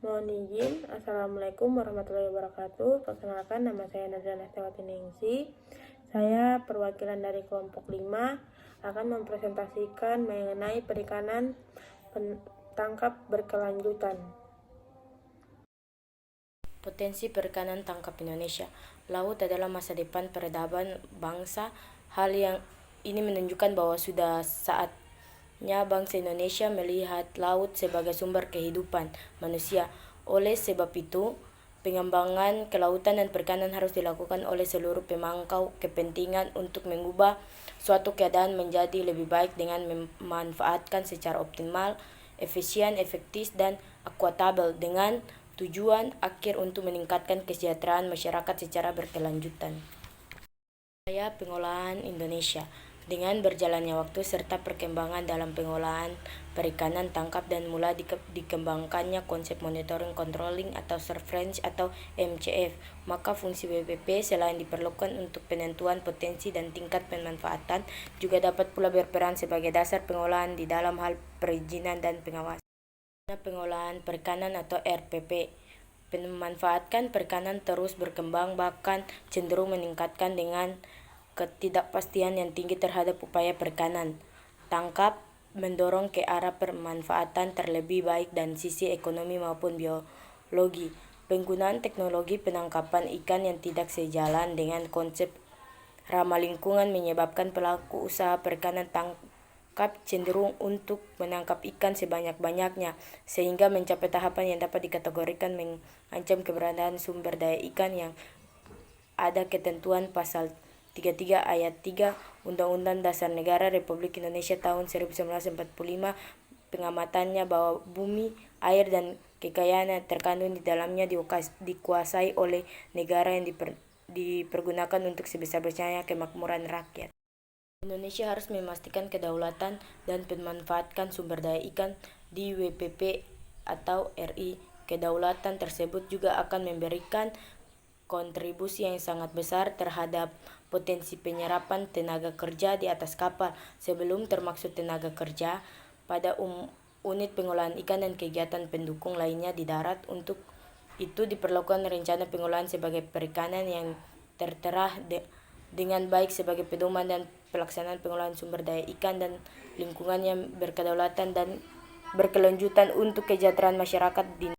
Mohon izin, Assalamualaikum warahmatullahi wabarakatuh. Perkenalkan, nama saya Nazana Stewati Ningsi. Saya perwakilan dari kelompok 5 akan mempresentasikan mengenai perikanan tangkap berkelanjutan. Potensi perikanan tangkap Indonesia. Laut adalah masa depan peradaban bangsa. Hal yang ini menunjukkan bahwa sudah saatnya bangsa Indonesia melihat laut sebagai sumber kehidupan manusia. Oleh sebab itu, pengembangan kelautan dan perikanan harus dilakukan oleh seluruh pemangku kepentingan untuk mengubah suatu keadaan menjadi lebih baik dengan memanfaatkan secara optimal, efisien, efektif, dan akutabel dengan tujuan akhir untuk meningkatkan kesejahteraan masyarakat secara berkelanjutan. Upaya pengolahan Indonesia. Dengan berjalannya waktu serta perkembangan dalam pengolahan perikanan tangkap dan mulai dikembangkannya konsep monitoring, controlling, atau surveillance atau MCF, maka fungsi WPP selain diperlukan untuk penentuan potensi dan tingkat pemanfaatan, juga dapat pula berperan sebagai dasar pengolahan di dalam hal perizinan dan pengawasan. Pengolahan perikanan atau RPP. Pemanfaatkan perikanan terus berkembang, bahkan cenderung meningkatkan dengan ketidakpastian yang tinggi terhadap upaya perikanan tangkap mendorong ke arah pemanfaatan terlebih baik dan sisi ekonomi maupun biologi. Penggunaan teknologi penangkapan ikan yang tidak sejalan dengan konsep ramah lingkungan menyebabkan pelaku usaha perikanan tangkap cenderung untuk menangkap ikan sebanyak-banyaknya sehingga mencapai tahapan yang dapat dikategorikan mengancam keberadaan sumber daya ikan yang ada ketentuan pasal 33 ayat 3 Undang-Undang Dasar Negara Republik Indonesia tahun 1945. Pengamatannya bahwa bumi, air, dan kekayaan yang terkandung di dalamnya dikuasai oleh negara yang dipergunakan untuk sebesar-besarnya kemakmuran rakyat. Indonesia harus memastikan kedaulatan dan pemanfaatkan sumber daya ikan di WPP atau RI. Kedaulatan tersebut juga akan memberikan kontribusi yang sangat besar terhadap potensi penyerapan tenaga kerja di atas kapal sebelum termasuk tenaga kerja pada unit pengolahan ikan dan kegiatan pendukung lainnya di darat. Untuk itu diperlukan rencana pengolahan sebagai perikanan yang tertera dengan baik sebagai pedoman dan pelaksanaan pengolahan sumber daya ikan dan lingkungan yang berkedaulatan dan berkelanjutan untuk kesejahteraan masyarakat di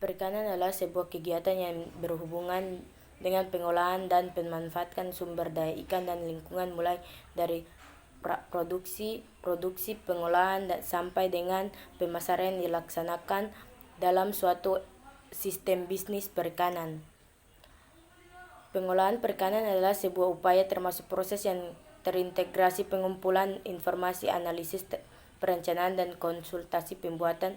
perikanan adalah sebuah kegiatan yang berhubungan dengan pengolahan dan pemanfaatan sumber daya ikan dan lingkungan mulai dari produksi, pengolahan, dan sampai dengan pemasaran yang dilaksanakan dalam suatu sistem bisnis perikanan. Pengolahan perikanan adalah sebuah upaya termasuk proses yang terintegrasi pengumpulan informasi, analisis, perencanaan, dan konsultasi pembuatan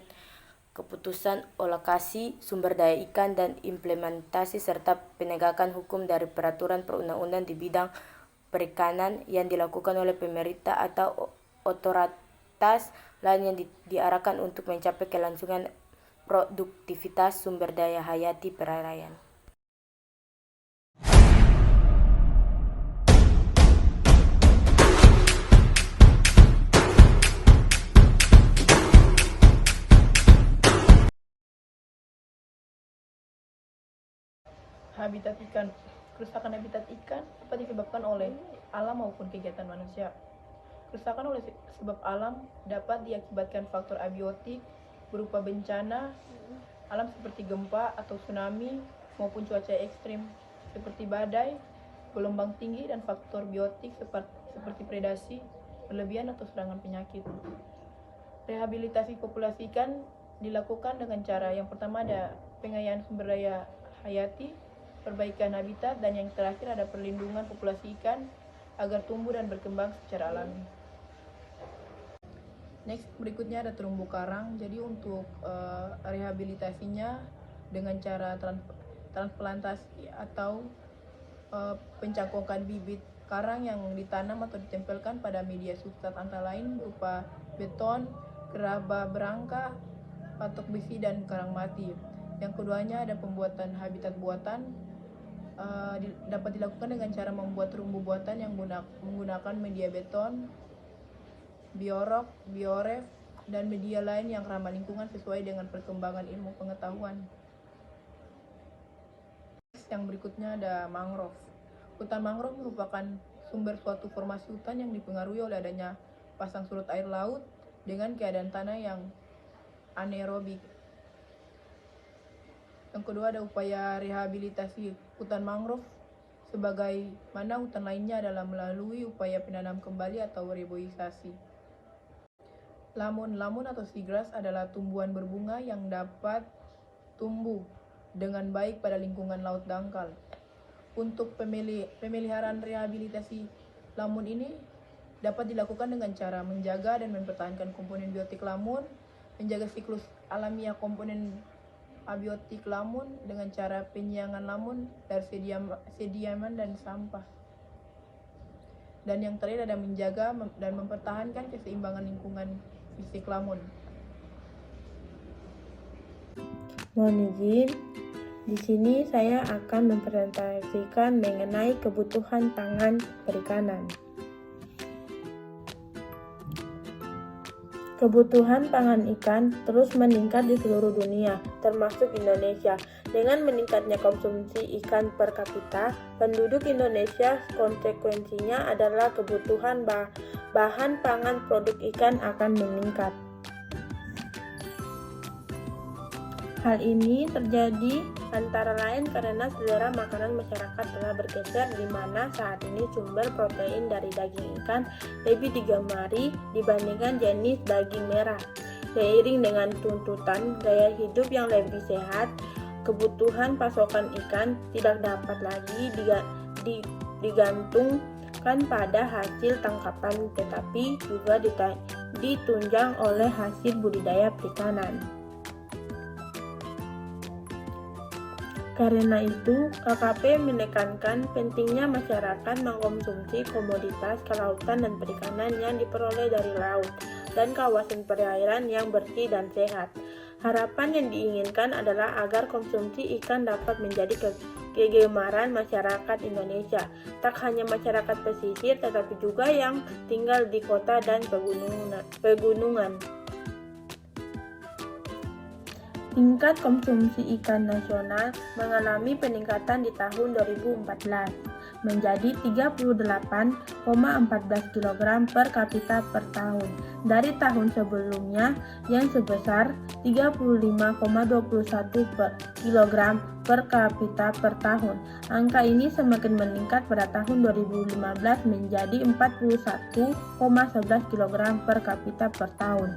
keputusan alokasi sumber daya ikan dan implementasi serta penegakan hukum dari peraturan perundang-undang di bidang perikanan yang dilakukan oleh pemerintah atau otoritas lain yang diarahkan untuk mencapai kelangsungan produktivitas sumber daya hayati perairan. Habitat ikan. Kerusakan habitat ikan dapat disebabkan oleh alam maupun kegiatan manusia. Kerusakan oleh sebab alam dapat diakibatkan faktor abiotik berupa bencana alam seperti gempa atau tsunami maupun cuaca ekstrim seperti badai, gelombang tinggi, dan faktor biotik seperti predasi, berlebihan, atau serangan penyakit. Rehabilitasi populasi ikan dilakukan dengan cara yang pertama ada pengayaan sumber daya hayati, perbaikan habitat, dan yang terakhir ada perlindungan populasi ikan agar tumbuh dan berkembang secara alami. Next, berikutnya ada terumbu karang. Jadi untuk rehabilitasinya dengan cara transplantasi atau pencangkokan bibit karang yang ditanam atau ditempelkan pada media substrat antara lain berupa beton, gerabah berangka, patok besi, dan karang mati. Yang keduanya ada pembuatan habitat buatan. Dapat dilakukan dengan cara membuat terumbu buatan yang menggunakan media beton, bioref, dan media lain yang ramah lingkungan sesuai dengan perkembangan ilmu pengetahuan. Yang berikutnya ada mangrove. Hutan mangrove merupakan sumber suatu formasi hutan yang dipengaruhi oleh adanya pasang surut air laut dengan keadaan tanah yang anaerobik. Yang kedua ada upaya rehabilitasi hutan mangrove. Sebagaimana hutan lainnya adalah melalui upaya penanam kembali atau reboisasi. Lamun atau seagrass adalah tumbuhan berbunga yang dapat tumbuh dengan baik pada lingkungan laut dangkal. Untuk pemeliharaan rehabilitasi lamun ini dapat dilakukan dengan cara menjaga dan mempertahankan komponen biotik lamun, menjaga siklus alamiah komponen abiotik lamun dengan cara penyiangan lamun dari sediaman dan sampah. Dan yang terakhir ada menjaga dan mempertahankan keseimbangan lingkungan fisik lamun. Mohon izin, di sini saya akan mempresentasikan mengenai kebutuhan pangan perikanan. Kebutuhan pangan ikan terus meningkat di seluruh dunia, termasuk Indonesia. Dengan meningkatnya konsumsi ikan per kapita, penduduk Indonesia konsekuensinya adalah kebutuhan bahan pangan produk ikan akan meningkat. Hal ini terjadi antara lain karena selera makanan masyarakat telah bergeser, di mana saat ini sumber protein dari daging ikan lebih digemari dibandingkan jenis daging merah. Seiring dengan tuntutan gaya hidup yang lebih sehat, kebutuhan pasokan ikan tidak dapat lagi digantungkan pada hasil tangkapan, tetapi juga ditunjang oleh hasil budidaya perikanan. Karena itu, KKP menekankan pentingnya masyarakat mengkonsumsi komoditas kelautan dan perikanan yang diperoleh dari laut dan kawasan perairan yang bersih dan sehat. Harapan yang diinginkan adalah agar konsumsi ikan dapat menjadi kegemaran masyarakat Indonesia, tak hanya masyarakat pesisir tetapi juga yang tinggal di kota dan pegunungan. Tingkat konsumsi ikan nasional mengalami peningkatan di tahun 2014 menjadi 38,14 kg per kapita per tahun dari tahun sebelumnya yang sebesar 35,21 kg per kapita per tahun. Angka ini semakin meningkat pada tahun 2015 menjadi 41,11 kg per kapita per tahun.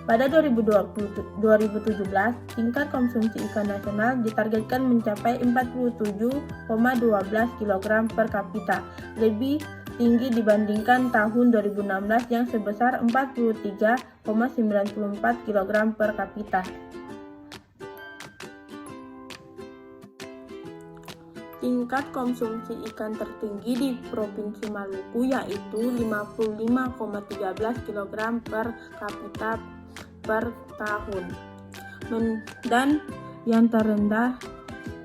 Pada 2017, tingkat konsumsi ikan nasional ditargetkan mencapai 47,12 kg per kapita, lebih tinggi dibandingkan tahun 2016 yang sebesar 43,94 kg per kapita. Tingkat konsumsi ikan tertinggi di Provinsi Maluku yaitu 55,13 kg per kapita per tahun, dan yang terendah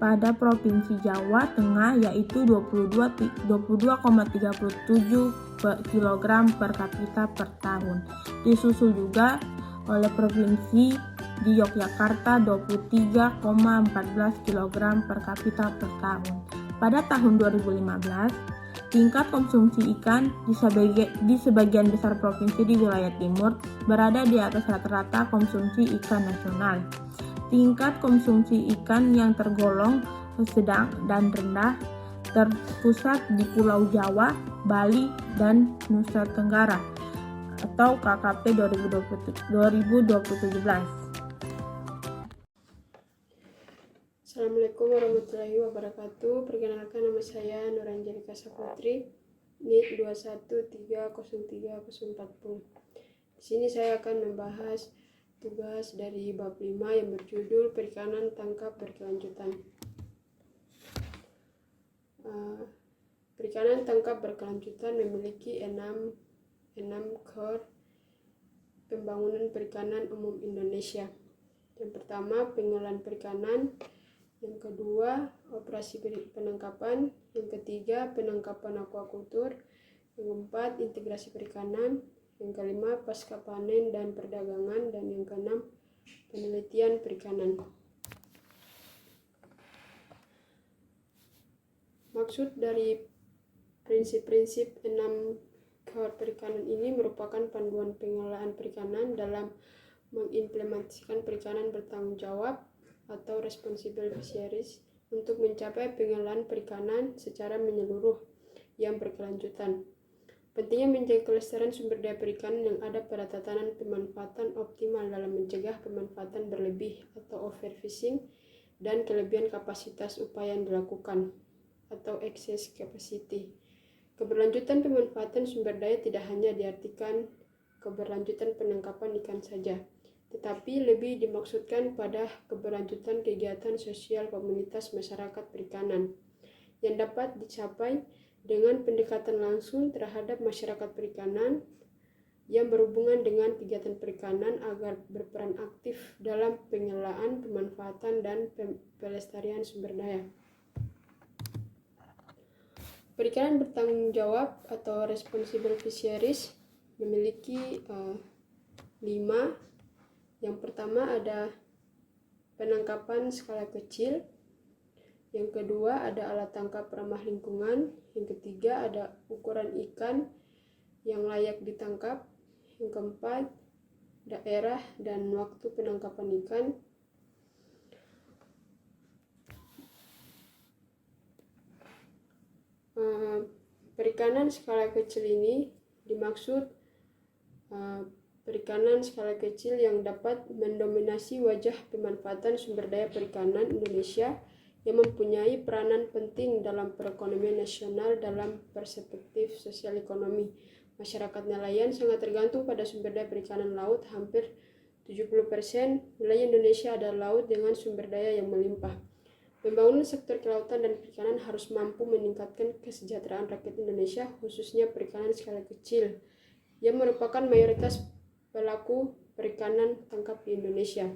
pada Provinsi Jawa Tengah yaitu 22,37 kg per kapita per tahun. Disusul juga oleh provinsi di Yogyakarta 23,14 kg per kapita per tahun. Pada tahun 2015, tingkat konsumsi ikan di sebagian besar provinsi di wilayah timur berada di atas rata-rata konsumsi ikan nasional. Tingkat konsumsi ikan yang tergolong sedang dan rendah terpusat di Pulau Jawa, Bali, dan Nusa Tenggara atau KKP 2017. Assalamualaikum warahmatullahi wabarakatuh. Perkenalkan, nama saya Nuranjalika Saputri, NIK 2130304. Di sini saya akan membahas tugas dari bab 5 yang berjudul Perikanan Tangkap Berkelanjutan. Perikanan tangkap berkelanjutan memiliki 6 core pembangunan perikanan umum Indonesia. Yang pertama, pengolahan perikanan. Yang kedua, operasi penangkapan. Yang ketiga, penangkapan akuakultur. Yang keempat, integrasi perikanan. Yang kelima, pasca panen dan perdagangan. Dan yang keenam, penelitian perikanan. Maksud dari prinsip-prinsip 6 Kawat Perikanan ini merupakan panduan pengelolaan perikanan dalam mengimplementasikan perikanan bertanggung jawab atau responsible fisheries untuk mencapai pengelolaan perikanan secara menyeluruh yang berkelanjutan. Pentingnya menjaga kelestarian sumber daya perikanan yang ada pada tatanan pemanfaatan optimal dalam mencegah pemanfaatan berlebih atau overfishing dan kelebihan kapasitas upaya yang dilakukan atau excess capacity. Keberlanjutan pemanfaatan sumber daya tidak hanya diartikan keberlanjutan penangkapan ikan saja, tetapi lebih dimaksudkan pada keberlanjutan kegiatan sosial komunitas masyarakat perikanan yang dapat dicapai dengan pendekatan langsung terhadap masyarakat perikanan yang berhubungan dengan kegiatan perikanan agar berperan aktif dalam pengelolaan, pemanfaatan, dan pelestarian sumber daya. Perikanan bertanggung jawab atau responsible fisheries memiliki 5. Yang pertama ada penangkapan skala kecil. Yang kedua ada alat tangkap ramah lingkungan. Yang ketiga ada ukuran ikan yang layak ditangkap. Yang keempat, daerah dan waktu penangkapan ikan. Perikanan skala kecil ini dimaksud perikanan skala kecil yang dapat mendominasi wajah pemanfaatan sumber daya perikanan Indonesia yang mempunyai peranan penting dalam perekonomian nasional dalam perspektif sosial ekonomi. Masyarakat nelayan sangat tergantung pada sumber daya perikanan laut. Hampir 70% wilayah Indonesia adalah laut dengan sumber daya yang melimpah. Pembangunan sektor kelautan dan perikanan harus mampu meningkatkan kesejahteraan rakyat Indonesia, khususnya perikanan skala kecil, yang merupakan mayoritas pelaku perikanan tangkap di Indonesia.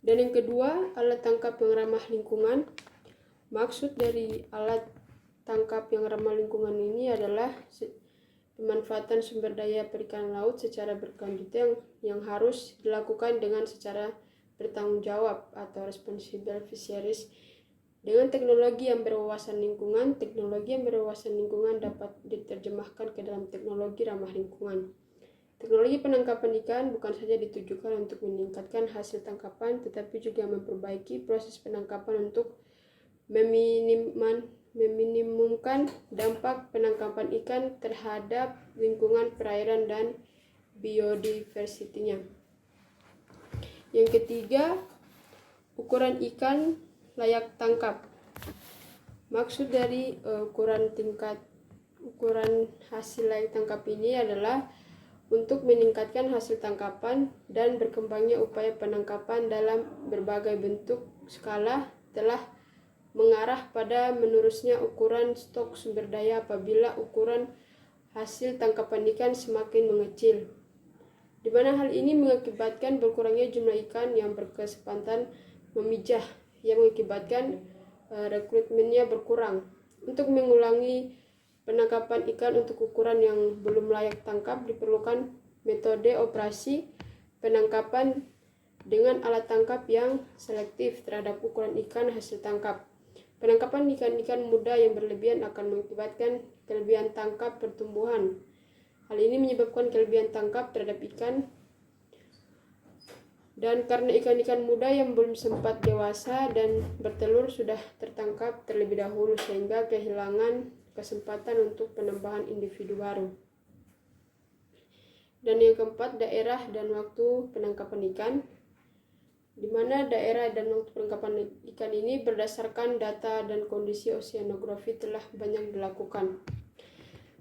Dan yang kedua, alat tangkap yang ramah lingkungan. Maksud dari alat tangkap yang ramah lingkungan ini adalah pemanfaatan sumber daya perikanan laut secara berkelanjutan yang harus dilakukan dengan secara bertanggung jawab atau responsible fisheries dengan teknologi yang berwawasan lingkungan. Teknologi yang berwawasan lingkungan dapat diterjemahkan ke dalam teknologi ramah lingkungan. Teknologi penangkapan ikan bukan saja ditujukan untuk meningkatkan hasil tangkapan, tetapi juga memperbaiki proses penangkapan untuk meminimumkan dampak penangkapan ikan terhadap lingkungan perairan dan biodiversitinya. Yang ketiga, ukuran ikan layak tangkap. Maksud dari ukuran hasil layak tangkap ini adalah untuk meningkatkan hasil tangkapan dan berkembangnya upaya penangkapan dalam berbagai bentuk skala telah mengarah pada menurunnya ukuran stok sumber daya apabila ukuran hasil tangkapan ikan semakin mengecil, di mana hal ini mengakibatkan berkurangnya jumlah ikan yang berkesempatan memijah, yang mengakibatkan rekrutmennya berkurang. Untuk mengulangi penangkapan ikan untuk ukuran yang belum layak tangkap, diperlukan metode operasi penangkapan dengan alat tangkap yang selektif terhadap ukuran ikan hasil tangkap. Penangkapan ikan-ikan muda yang berlebihan akan mengakibatkan kelebihan tangkap pertumbuhan. Hal ini menyebabkan kelebihan tangkap terhadap ikan, dan karena ikan-ikan muda yang belum sempat dewasa dan bertelur sudah tertangkap terlebih dahulu, sehingga kehilangan kesempatan untuk penambahan individu baru. Dan yang keempat, daerah dan waktu penangkapan ikan, di mana daerah dan waktu penangkapan ikan ini berdasarkan data dan kondisi oceanografi telah banyak dilakukan.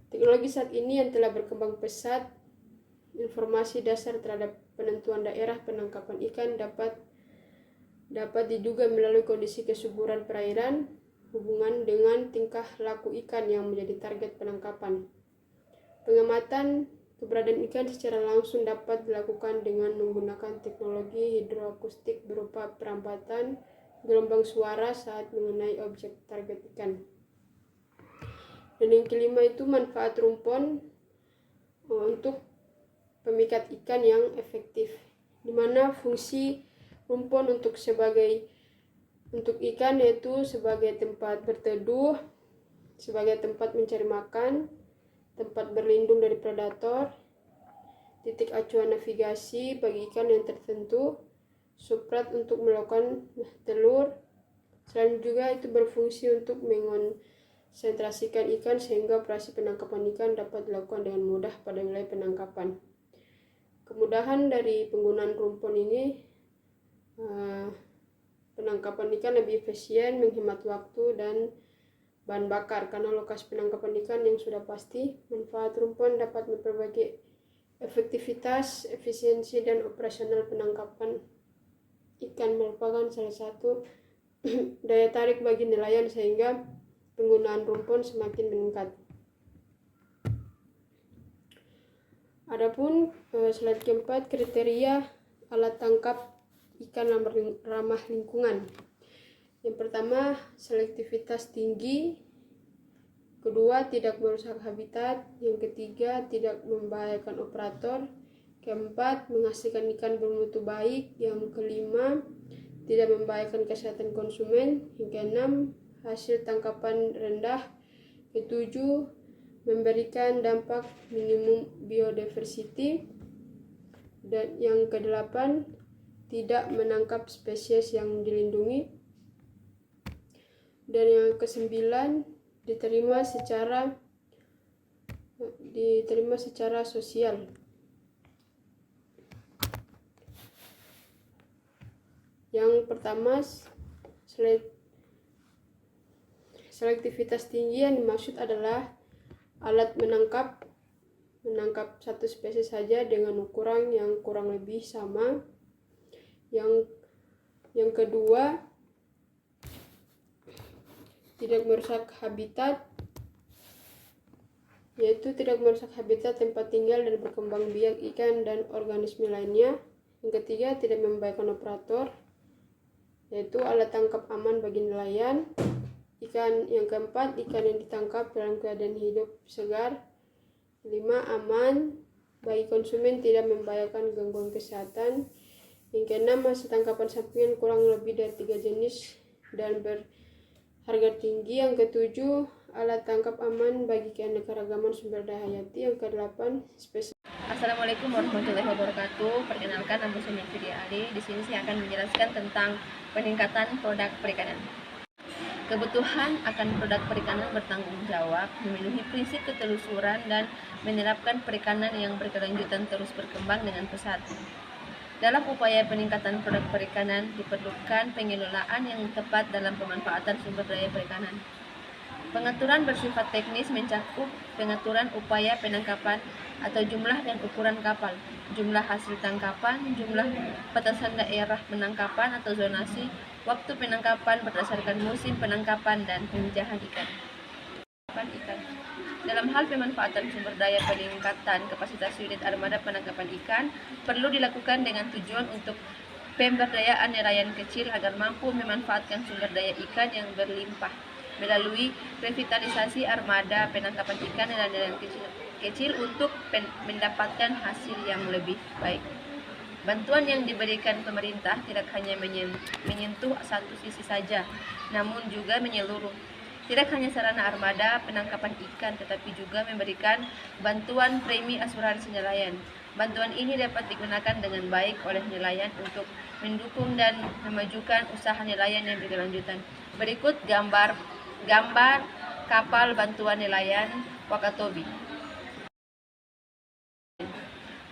Teknologi saat ini yang telah berkembang pesat, informasi dasar terhadap penentuan daerah penangkapan ikan dapat diduga melalui kondisi kesuburan perairan, hubungan dengan tingkah laku ikan yang menjadi target penangkapan. Pengamatan keberadaan ikan secara langsung dapat dilakukan dengan menggunakan teknologi hidroakustik berupa perambatan gelombang suara saat mengenai objek target ikan. Dan yang kelima itu manfaat rumpon. untuk pemikat ikan yang efektif, di mana fungsi rumpun untuk ikan yaitu sebagai tempat berteduh, sebagai tempat mencari makan, tempat berlindung dari predator, titik acuan navigasi bagi ikan yang tertentu, substrat untuk melakukan telur. Selain juga itu berfungsi untuk mengonsentrasikan ikan sehingga operasi penangkapan ikan dapat dilakukan dengan mudah pada wilayah penangkapan. Kemudahan dari penggunaan rumpun ini, penangkapan ikan lebih efisien, menghemat waktu dan bahan bakar karena lokasi penangkapan ikan yang sudah pasti. Manfaat rumpun dapat memperbaiki efektivitas, efisiensi, dan operasional penangkapan ikan, merupakan salah satu daya tarik bagi nelayan sehingga penggunaan rumpun semakin meningkat. Adapun slide keempat, kriteria alat tangkap ikan ramah lingkungan. Yang pertama, selektivitas tinggi. Kedua, tidak merusak habitat. Yang ketiga, tidak membahayakan operator. Keempat, menghasilkan ikan bermutu baik. Yang kelima, tidak membahayakan kesehatan konsumen. Yang keenam, hasil tangkapan rendah. Ketujuh, memberikan dampak minimum biodiversity. Dan yang kedelapan, tidak menangkap spesies yang dilindungi. Dan yang kesembilan, diterima secara sosial. Yang pertama, selektivitas tinggi yang dimaksud adalah alat menangkap satu spesies saja dengan ukuran yang kurang lebih sama. Yang kedua, tidak merusak habitat, yaitu tidak merusak habitat tempat tinggal dan berkembang biak ikan dan organisme lainnya. Yang ketiga, tidak membahayakan operator, yaitu alat tangkap aman bagi nelayan. Yang keempat, ikan yang ditangkap dalam keadaan hidup segar. 5, aman bagi konsumen, tidak membahayakan gangguan kesehatan. Yang keenam, hasil tangkapan sampingan kurang lebih dari 3 jenis dan berharga tinggi. Yang ketujuh, alat tangkap aman bagi keanekaragaman sumber daya hayati. Yang kedelapan, Assalamualaikum warahmatullahi wabarakatuh. Perkenalkan, nama saya Fidia Ali. Di sini saya akan menjelaskan tentang peningkatan produk perikanan. Kebutuhan akan produk perikanan bertanggung jawab, memenuhi prinsip ketelusuran dan menerapkan perikanan yang berkelanjutan terus berkembang dengan pesat. Dalam upaya peningkatan produk perikanan diperlukan pengelolaan yang tepat dalam pemanfaatan sumber daya perikanan. Pengaturan bersifat teknis mencakup pengaturan upaya penangkapan atau jumlah dan ukuran kapal, jumlah hasil tangkapan, jumlah batasan daerah penangkapan atau zonasi, waktu penangkapan berdasarkan musim penangkapan, dan pemijahan ikan. Dalam hal pemanfaatan sumber daya, peningkatan kapasitas unit armada penangkapan ikan perlu dilakukan dengan tujuan untuk pemberdayaan nelayan kecil agar mampu memanfaatkan sumber daya ikan yang berlimpah melalui revitalisasi armada penangkapan ikan dan nelayan kecil untuk mendapatkan hasil yang lebih baik. Bantuan yang diberikan pemerintah tidak hanya menyentuh satu sisi saja, namun juga menyeluruh. Tidak hanya sarana armada penangkapan ikan, tetapi juga memberikan bantuan premi asuransi nelayan. Bantuan ini dapat digunakan dengan baik oleh nelayan untuk mendukung dan memajukan usaha nelayan yang berkelanjutan. Berikut gambar kapal bantuan nelayan Wakatobi.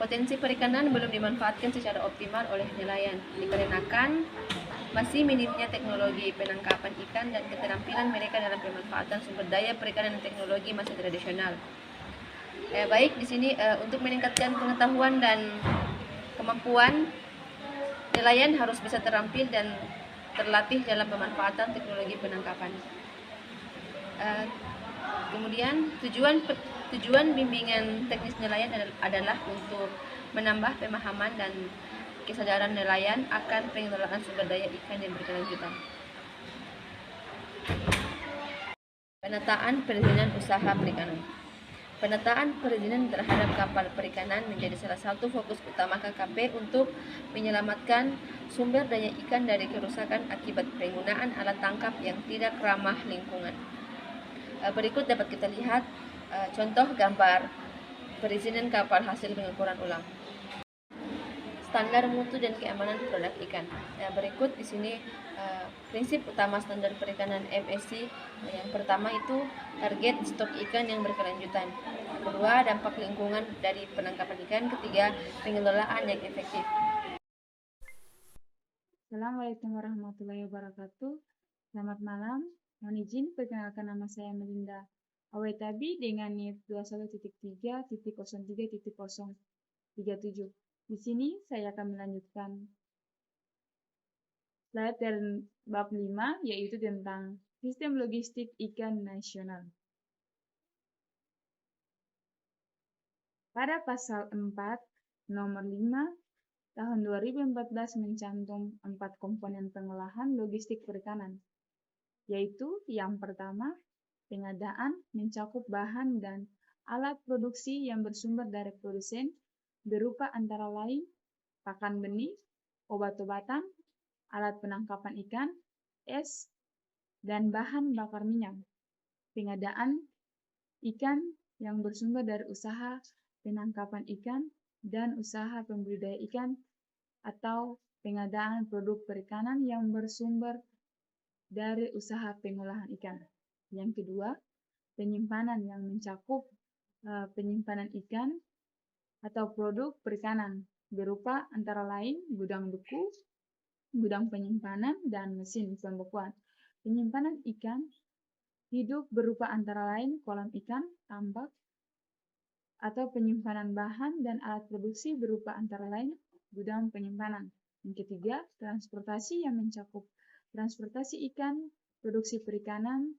Potensi perikanan belum dimanfaatkan secara optimal oleh nelayan dikarenakan masih minimnya teknologi penangkapan ikan dan keterampilan mereka dalam pemanfaatan sumber daya perikanan dan teknologi masih tradisional. Baik, di sini untuk meningkatkan pengetahuan dan kemampuan, nelayan harus bisa terampil dan terlatih dalam pemanfaatan teknologi penangkapan. Kemudian tujuan bimbingan teknis nelayan adalah untuk menambah pemahaman dan kesadaran nelayan akan pengelolaan sumber daya ikan yang berkelanjutan. Penataan perizinan usaha perikanan. Penataan perizinan terhadap kapal perikanan menjadi salah satu fokus utama KKP untuk menyelamatkan sumber daya ikan dari kerusakan akibat penggunaan alat tangkap yang tidak ramah lingkungan. Berikut dapat kita lihat contoh gambar perizinan kapal hasil pengukuran ulang. Standar mutu dan keamanan produk ikan. Berikut di sini prinsip utama standar perikanan MSC. Yang pertama itu target stok ikan yang berkelanjutan. Kedua, dampak lingkungan dari penangkapan ikan. Ketiga, pengelolaan yang efektif. Assalamualaikum warahmatullahi wabarakatuh. Selamat malam. Mohon izin perkenalkan nama saya Melinda Awetabi dengan NIF 21.3.03.037. Di sini saya akan melanjutkan slide dari bab 5, yaitu tentang sistem logistik ikan nasional. Pada pasal 4, nomor 5, tahun 2014 mencantum 4 komponen pengolahan logistik perikanan, yaitu yang pertama, pengadaan mencakup bahan dan alat produksi yang bersumber dari produsen berupa antara lain pakan benih, obat-obatan, alat penangkapan ikan, es, dan bahan bakar minyak. Pengadaan ikan yang bersumber dari usaha penangkapan ikan dan usaha pembudidaya ikan atau pengadaan produk perikanan yang bersumber dari usaha pengolahan ikan. Yang kedua, penyimpanan yang mencakup penyimpanan ikan atau produk perikanan berupa antara lain gudang beku, gudang penyimpanan, dan mesin pembekuan. Penyimpanan ikan hidup berupa antara lain kolam ikan, tambak, atau penyimpanan bahan dan alat produksi berupa antara lain gudang penyimpanan. Yang ketiga, transportasi yang mencakup transportasi ikan, produksi perikanan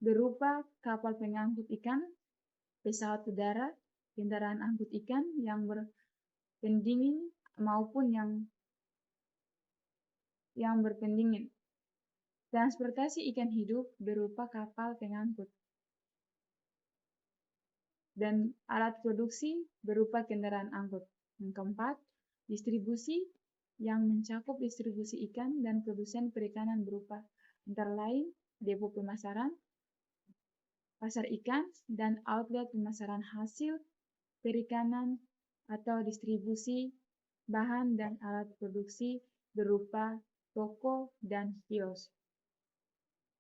berupa kapal pengangkut ikan, pesawat udara, kendaraan angkut ikan yang berpendingin maupun yang berpendingin. Transportasi ikan hidup berupa kapal pengangkut dan alat produksi berupa kendaraan angkut. Yang keempat, distribusi yang mencakup distribusi ikan dan produsen perikanan berupa antara lain depo pemasaran, pasar ikan, dan outlet pemasaran hasil perikanan atau distribusi bahan dan alat produksi berupa toko dan kios.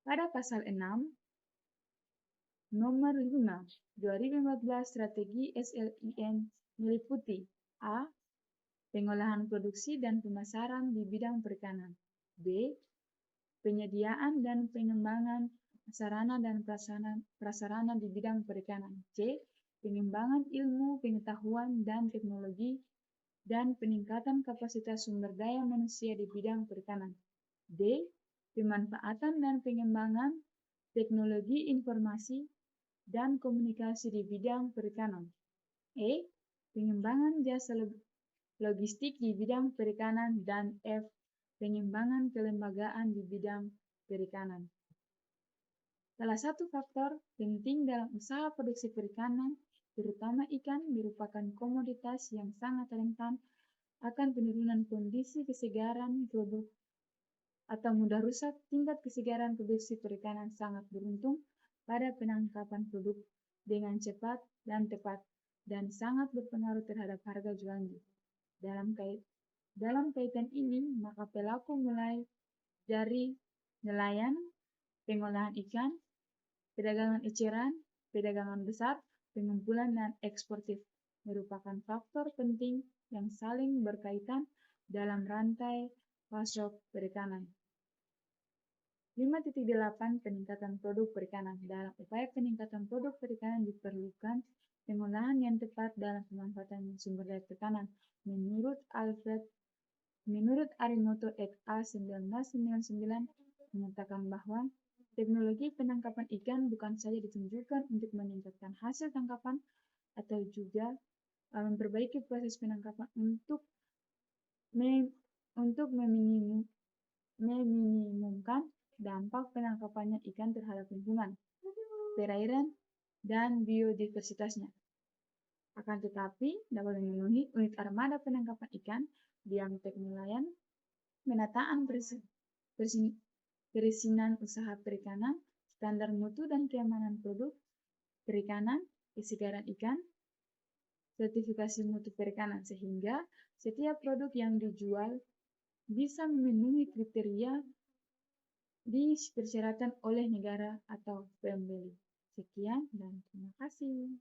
Pada pasal 6, nomor 5, 2015 Strategi SLIN meliputi A. Pengolahan produksi dan pemasaran di bidang perikanan. B. Penyediaan dan pengembangan sarana dan prasarana di bidang perikanan. C. Pengembangan ilmu, pengetahuan, dan teknologi dan peningkatan kapasitas sumber daya manusia di bidang perikanan. D. Pemanfaatan dan pengembangan teknologi informasi dan komunikasi di bidang perikanan. E. Pengembangan jasa logistik di bidang perikanan, dan F. Pengembangan kelembagaan di bidang perikanan. Salah satu faktor penting dalam usaha produksi perikanan, terutama ikan, merupakan komoditas yang sangat rentan akan penurunan kondisi kesegaran produk atau mudah rusak. Tingkat kesegaran produksi perikanan sangat beruntung pada penangkapan produk dengan cepat dan tepat, dan sangat berpengaruh terhadap harga jualnya. Dalam kaitan ini, maka pelaku mulai dari nelayan, pengolahan ikan, perdagangan eceran, perdagangan besar, pengumpulan, dan eksportif merupakan faktor penting yang saling berkaitan dalam rantai pasok perikanan. 5.8 Peningkatan produk perikanan. Dalam upaya peningkatan produk perikanan diperlukan pengolahan yang tepat dalam pemanfaatan sumber daya perikanan. Menurut Arimoto et al. 1999 menyatakan bahwa teknologi penangkapan ikan bukan saja ditunjukkan untuk meningkatkan hasil tangkapan atau juga memperbaiki proses penangkapan untuk meminimumkan dampak penangkapannya ikan terhadap lingkungan, perairan, dan biodiversitasnya. Akan tetapi, dapat memenuhi unit armada penangkapan ikan, diam tek nelayan, penataan perizinan usaha perikanan, standar mutu dan keamanan produk perikanan, kesegaran ikan, sertifikasi mutu perikanan, sehingga setiap produk yang dijual bisa memenuhi kriteria dipersyaratkan oleh negara atau pembeli. Sekian dan terima kasih.